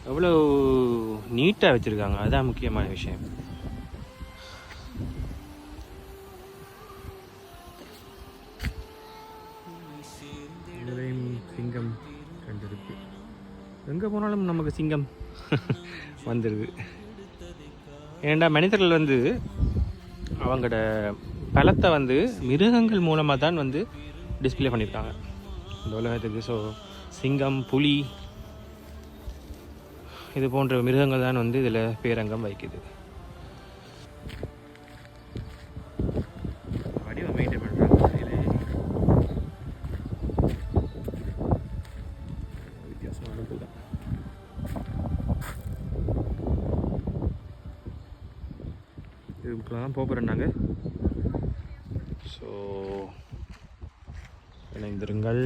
எவ்வளோ நீட்டாக வச்சுருக்காங்க, அதுதான் முக்கியமான விஷயம். சிங்கம் ரெண்டு இருக்கு, எங்கே போனாலும் நமக்கு சிங்கம் வந்துடுது. ஏன்டா மனிதர்கள் வந்து அவங்களோட பலத்தை வந்து மிருகங்கள் மூலமாக தான் வந்து டிஸ்பிளே பண்ணியிருக்காங்க இந்த உலகத்துக்கு. ஸோ சிங்கம், புலி இது போன்ற மிருகங்கள் தான் வந்து இதில் பேரங்கம் வைக்குது. வடிவம் மெயின்டைன் பண்ணுறாங்க, வித்தியாசமான பூதான். இதுக்கெல்லாம் போகிறோம். ஸோ இணைந்திருங்கள்.